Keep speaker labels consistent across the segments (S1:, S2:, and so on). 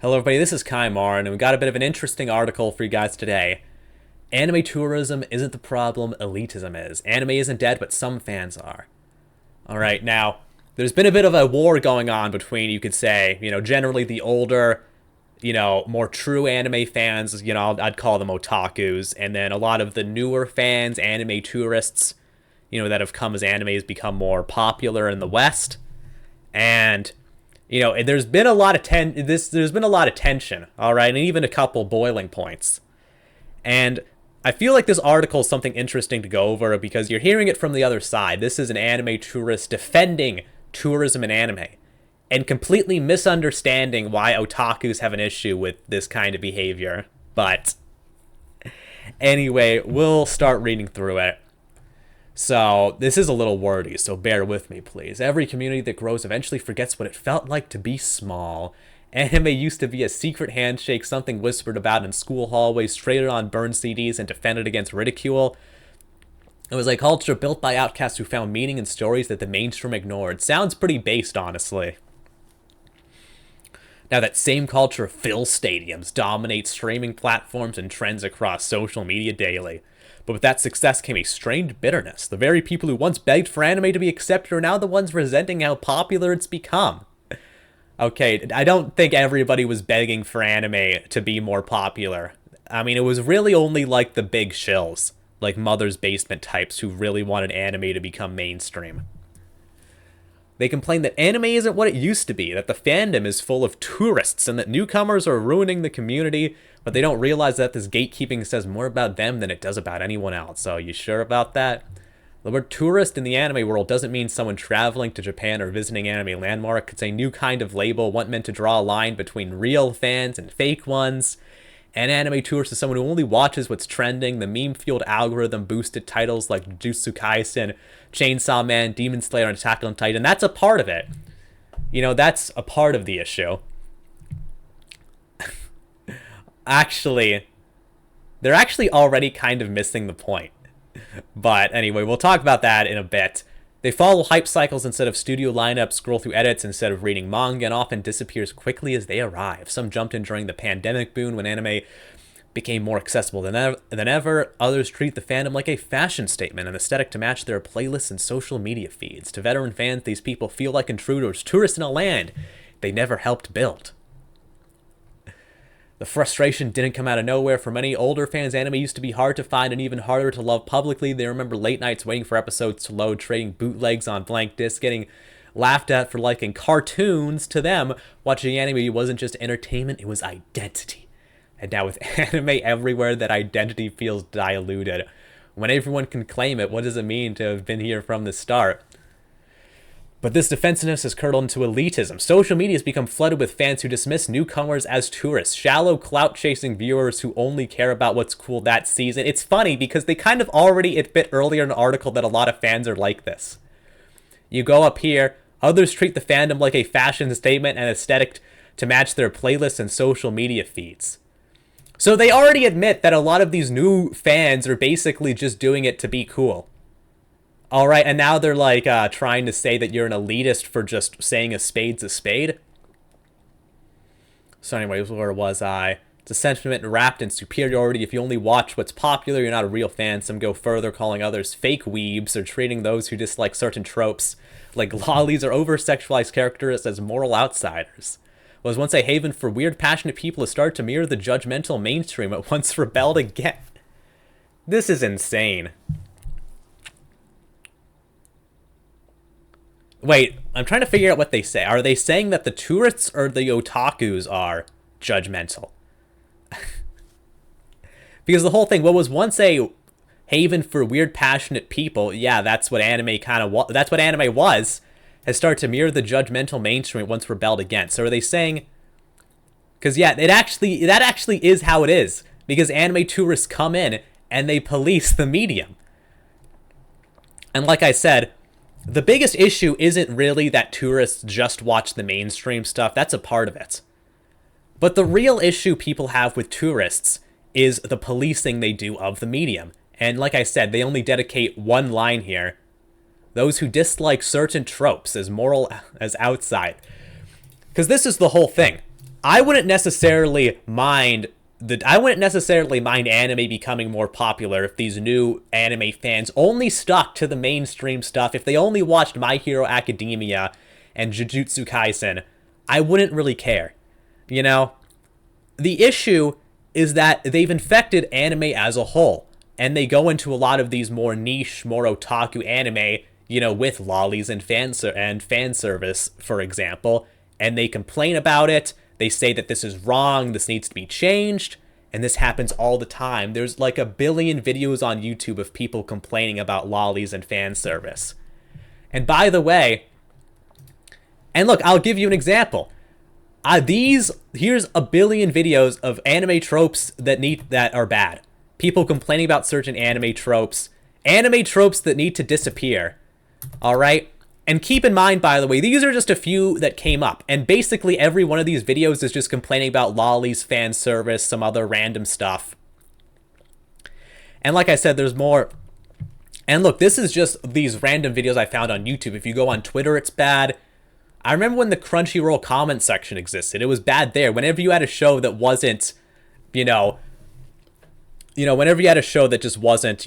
S1: Hello everybody, this is Kai Marin, and we got a bit of an interesting article for you guys today. Anime tourism isn't the problem, elitism is. Anime isn't dead, but some fans are. Alright, now, there's been a bit of a war going on between, you could say, generally the older, more true anime fans, I'd call them otakus, and then a lot of the newer fans, anime tourists, that have come as anime has become more popular in the West. And there's been a lot of there's been a lot of tension, all right, and even a couple boiling points. And I feel like this article is something interesting to go over because you're hearing it from the other side. This is an anime tourist defending tourism in anime and completely misunderstanding why otakus have an issue with this kind of behavior. But anyway, we'll start reading through it. So, this is a little wordy, so bear with me, please. Every community that grows eventually forgets what it felt like to be small. Anime used to be a secret handshake, something whispered about in school hallways, traded on burned CDs, and defended against ridicule. It was a culture built by outcasts who found meaning in stories that the mainstream ignored. Sounds pretty based, honestly. Now, that same culture fills stadiums, dominates streaming platforms, and trends across social media daily. But with that success came a strange bitterness. The very people who once begged for anime to be accepted are now the ones resenting how popular it's become. Okay, I don't think everybody was begging for anime to be more popular. I mean, it was really only like the big shills, like Mother's Basement types, who really wanted anime to become mainstream. They complain that anime isn't what it used to be, that the fandom is full of tourists, and that newcomers are ruining the community, but they don't realize that this gatekeeping says more about them than it does about anyone else. So, you sure about that? The word tourist in the anime world doesn't mean someone traveling to Japan or visiting anime landmark. It's a new kind of label, one meant to draw a line between real fans and fake ones. An anime tourist is someone who only watches what's trending. The meme-fueled algorithm-boosted titles like Jujutsu Kaisen, Chainsaw Man, Demon Slayer, and Attack on Titan. That's a part of it. That's a part of the issue. Actually, they're actually already kind of missing the point. But anyway, we'll talk about that in a bit. They follow hype cycles instead of studio lineups, scroll through edits instead of reading manga, and often disappear as quickly as they arrive. Some jumped in during the pandemic boom when anime became more accessible than ever. Others treat the fandom like a fashion statement, an aesthetic to match their playlists and social media feeds. To veteran fans, these people feel like intruders, tourists in a land they never helped build. The frustration didn't come out of nowhere. For many older fans, anime used to be hard to find and even harder to love publicly. They remember late nights waiting for episodes to load, trading bootlegs on blank discs, getting laughed at for liking cartoons. To them, watching anime wasn't just entertainment, it was identity. And now with anime everywhere, that identity feels diluted. When everyone can claim it, what does it mean to have been here from the start? But this defensiveness has curdled into elitism. Social media has become flooded with fans who dismiss newcomers as tourists, shallow, clout-chasing viewers who only care about what's cool that season. It's funny because they kind of already admit earlier in the article that a lot of fans are like this. You go up here, others treat the fandom like a fashion statement and aesthetic to match their playlists and social media feeds. So they already admit that a lot of these new fans are basically just doing it to be cool. All right, and now they're like trying to say that you're an elitist for just saying a spade's a spade. So anyways, where was I? It's a sentiment wrapped in superiority. If you only watch what's popular, you're not a real fan. Some go further, calling others fake weebs or treating those who dislike certain tropes, like lollies or over-sexualized characters, as moral outsiders. Was once a haven for weird, passionate people who started to mirror the judgmental mainstream at once rebelled again. This is insane. Wait, I'm trying to figure out what they say. Are they saying that the tourists or the otakus are judgmental? Because the whole thing, what was once a haven for weird, passionate people, yeah, that's what anime that's what anime was, has started to mirror the judgmental mainstream it once rebelled against. So are they saying... Because yeah, that actually is how it is. Because anime tourists come in and they police the medium. And like I said, the biggest issue isn't really that tourists just watch the mainstream stuff. That's a part of it. But the real issue people have with tourists is the policing they do of the medium. And like I said, they only dedicate one line here. Those who dislike certain tropes as moral as outside. Because this is the whole thing. I wouldn't necessarily mind I wouldn't necessarily mind anime becoming more popular if these new anime fans only stuck to the mainstream stuff. If they only watched My Hero Academia and Jujutsu Kaisen, I wouldn't really care. You know, the issue is that they've infected anime as a whole, and they go into a lot of these more niche, more otaku anime, you know, with lollies and fan service, for example, and they complain about it. They say that this is wrong, this needs to be changed, and this happens all the time. There's like a billion videos on YouTube of people complaining about lollies and fan service. And by the way, and look, I'll give you an example. Here's a billion videos of anime tropes that are bad. People complaining about certain anime tropes that need to disappear. All right? And keep in mind, by the way, these are just a few that came up. And basically every one of these videos is just complaining about lollies, fan service, some other random stuff. And like I said, there's more. And look, this is just these random videos I found on YouTube. If you go on Twitter, it's bad. I remember when the Crunchyroll comment section existed. It was bad there. Whenever you had a show that wasn't, whenever you had a show that just wasn't,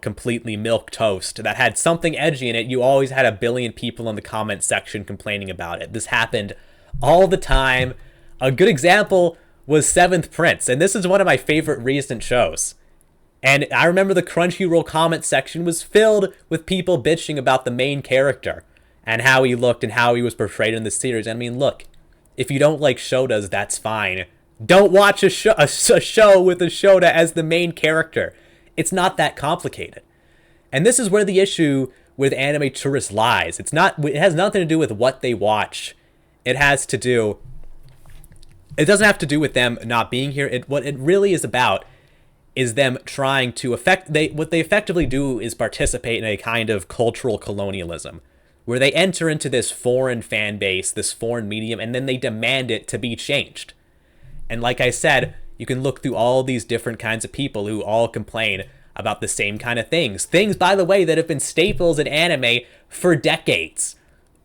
S1: completely milquetoast, that had something edgy in it, you always had a billion people in the comment section complaining about it. This happened all the time. A good example was Seventh Prince, and this is one of my favorite recent shows. And I remember the Crunchyroll comment section was filled with people bitching about the main character and how he looked and how he was portrayed in the series. I mean, look, if you don't like shotas, that's fine. Don't watch a show with a shota as the main character. It's not that complicated. And this is where the issue with anime tourists lies. It has nothing to do with what they watch. It doesn't have to do with them not being here. What it really is about is them trying to what they effectively do is participate in a kind of cultural colonialism, where they enter into this foreign fan base, this foreign medium, and then they demand it to be changed. And like I said, you can look through all these different kinds of people who all complain about the same kind of things. Things, by the way, that have been staples in anime for decades.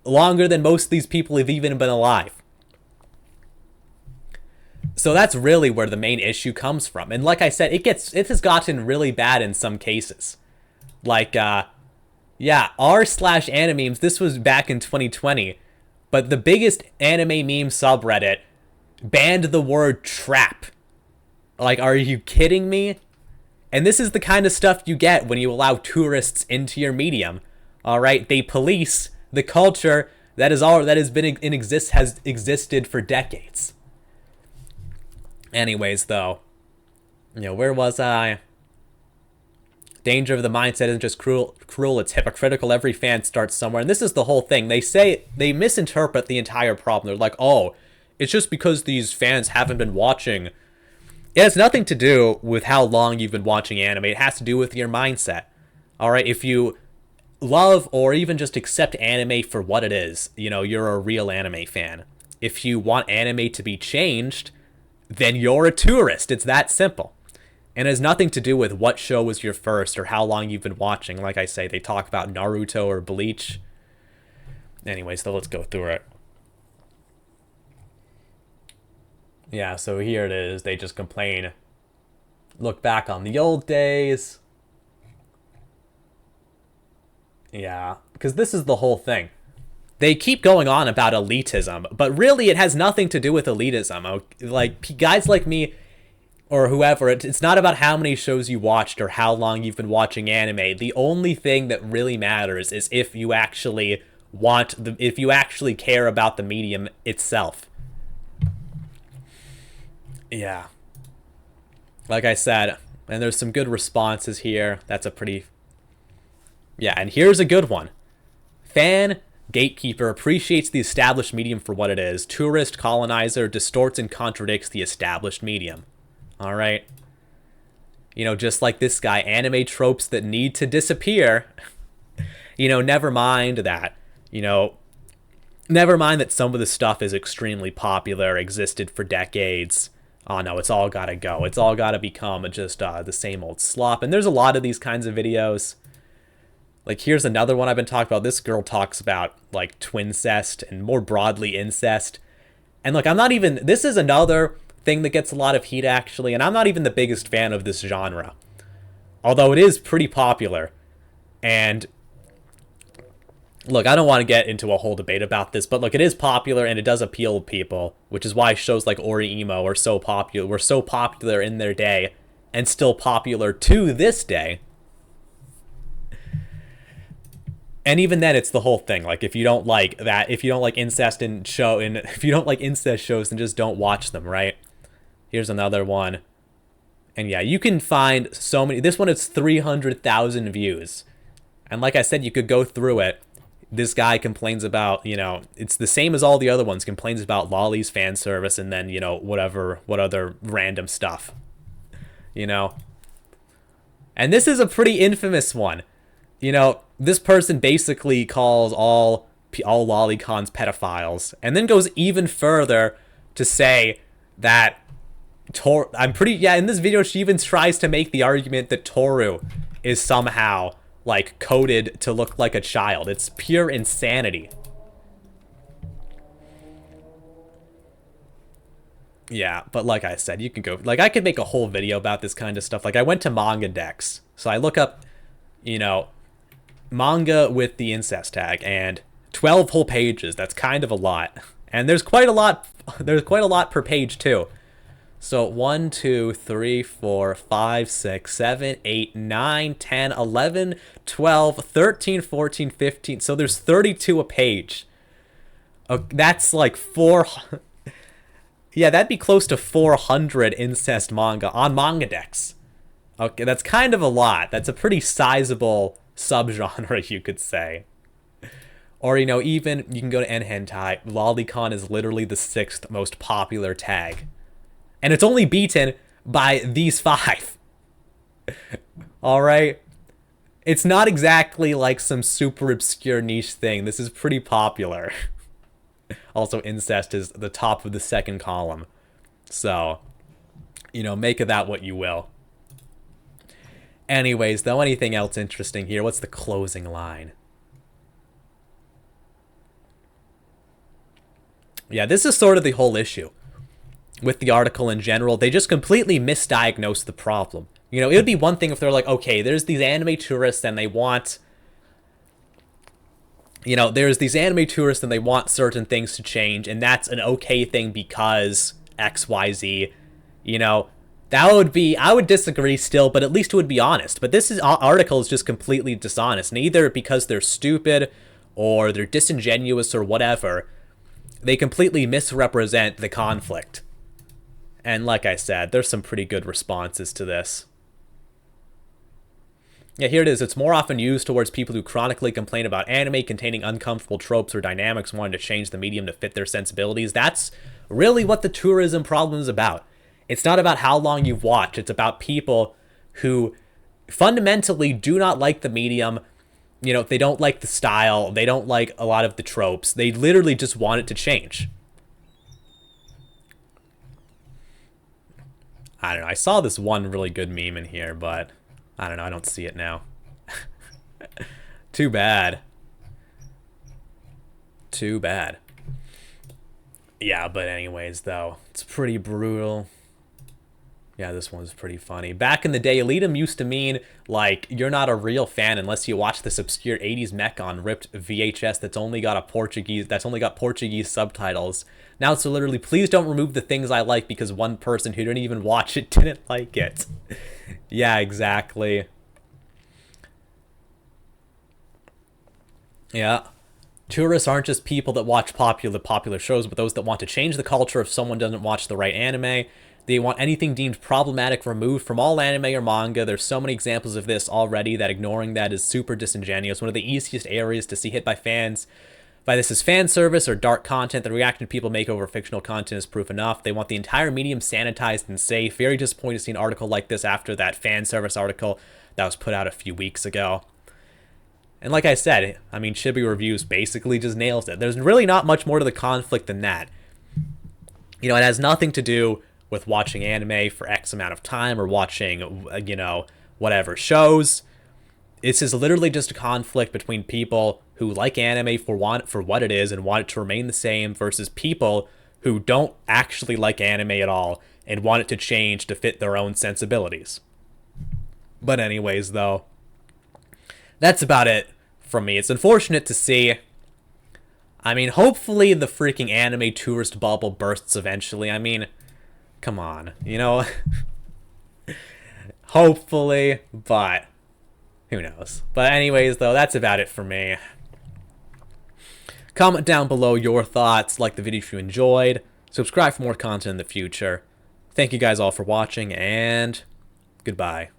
S1: Longer than most of these people have even been alive. So that's really where the main issue comes from. And like I said, it has gotten really bad in some cases. Like, r/animemes, this was back in 2020, but the biggest anime meme subreddit banned the word trap. Like, are you kidding me? And this is the kind of stuff you get when you allow tourists into your medium. All right, they police the culture that has existed for decades. Anyways, though, where was I? Danger of the mindset isn't just cruel, it's hypocritical. Every fan starts somewhere. And this is the whole thing. They misinterpret the entire problem. They're like, oh, it's just because these fans haven't been watching. It has nothing to do with how long you've been watching anime. It has to do with your mindset. All right, if you love or even just accept anime for what it is, you're a real anime fan. If you want anime to be changed, then you're a tourist. It's that simple. And it has nothing to do with what show was your first or how long you've been watching. Like I say, they talk about Naruto or Bleach. Anyways, so let's go through it. Yeah, so here it is. They just complain. Look back on the old days. Yeah, because this is the whole thing. They keep going on about elitism, but really it has nothing to do with elitism. Like, guys like me or whoever, it's not about how many shows you watched or how long you've been watching anime. The only thing that really matters is if you actually care about the medium itself. Yeah. Like I said, and there's some good responses here. That's a pretty... Yeah, and here's a good one. Fan gatekeeper appreciates the established medium for what it is. Tourist colonizer distorts and contradicts the established medium. All right. Just like this guy, anime tropes that need to disappear. Never mind that. Never mind that some of the stuff is extremely popular, existed for decades. Oh no, it's all gotta go. It's all gotta become just the same old slop. And there's a lot of these kinds of videos. Like, here's another one I've been talking about. This girl talks about, like, twincest and more broadly incest. And look, I'm not even, this is another thing that gets a lot of heat actually, and I'm not even the biggest fan of this genre. Although it is pretty popular. And look, I don't want to get into a whole debate about this, but look, it is popular and it does appeal to people, which is why shows like Ori Emo are so popular, were so popular in their day and still popular to this day. And even then, it's the whole thing. Like, if you don't like that, if you don't like incest if you don't like incest shows, then just don't watch them, right? Here's another one. And yeah, you can find so many. This one is 300,000 views. And like I said, you could go through it. This guy complains about, it's the same as all the other ones. Complains about lollies, fan service, and then, what other random stuff. And this is a pretty infamous one. This person basically calls all lolicons pedophiles, and then goes even further to say that in this video she even tries to make the argument that Toru is somehow like coded to look like a child. It's pure insanity. Yeah, but like I said, you can go, like, I could make a whole video about this kind of stuff. Like, I went to Manga Dex, so I look up, manga with the incest tag, and 12 whole pages. That's kind of a lot. And there's quite a lot per page too. So 1, 2, 3, 4, 5, 6, 7, 8, 9, 10, 11, 12, 13, 14, 15. So there's 32 a page. That's like 4. Yeah, that'd be close to 400 incest manga on Manga Dex. Okay, that's kind of a lot. That's a pretty sizable subgenre, you could say. Or, even you can go to N-Hentai. Lolicon is literally the 6th most popular tag. And it's only beaten by these 5. Alright? It's not exactly like some super obscure niche thing. This is pretty popular. Also, incest is the top of the 2nd column. So, make of that what you will. Anyways, though, anything else interesting here? What's the closing line? Yeah, this is sort of the whole issue with the article in general. They just completely misdiagnosed the problem. It would be one thing if they're like, okay, there's these anime tourists and they want... there's these anime tourists and they want certain things to change, and that's an okay thing because XYZ. That would be, I would disagree still, but at least it would be honest. But this article is just completely dishonest, and either because they're stupid or they're disingenuous or whatever, they completely misrepresent the conflict. And like I said, there's some pretty good responses to this. Yeah, here it is. It's more often used towards people who chronically complain about anime containing uncomfortable tropes or dynamics, wanting to change the medium to fit their sensibilities. That's really what the tourism problem is about. It's not about how long you've watched. It's about people who fundamentally do not like the medium. They don't like the style. They don't like a lot of the tropes. They literally just want it to change. I don't know. I saw this one really good meme in here, but I don't know. I don't see it now. Too bad. Too bad. Yeah, but anyways, though, it's pretty brutal. Yeah, this one's pretty funny. Back in the day, elitism used to mean, like, you're not a real fan unless you watch this obscure 80s mech on ripped VHS that's only got Portuguese subtitles. Now it's literally, please don't remove the things I like because one person who didn't even watch it didn't like it. Yeah, exactly. Yeah. Tourists aren't just people that watch popular shows, but those that want to change the culture if someone doesn't watch the right anime. They want anything deemed problematic removed from all anime or manga. There's so many examples of this already that ignoring that is super disingenuous. One of the easiest areas to see hit by fans by this is fan service or dark content. The reaction people make over fictional content is proof enough. They want the entire medium sanitized and safe. Very disappointed to see an article like this after that fan service article that was put out a few weeks ago. And like I said, I mean, Chibi Reviews basically just nails it. There's really not much more to the conflict than that. It has nothing to do with watching anime for X amount of time or watching, whatever shows. This is literally just a conflict between people who like anime for what it is and want it to remain the same versus people who don't actually like anime at all and want it to change to fit their own sensibilities. But anyways, though, that's about it from me. It's unfortunate to see. I mean, hopefully the freaking anime tourist bubble bursts eventually. I mean, come on, you know? Hopefully, but who knows. But anyways, though, that's about it for me. Comment down below your thoughts, like the video if you enjoyed, subscribe for more content in the future. Thank you guys all for watching, and goodbye.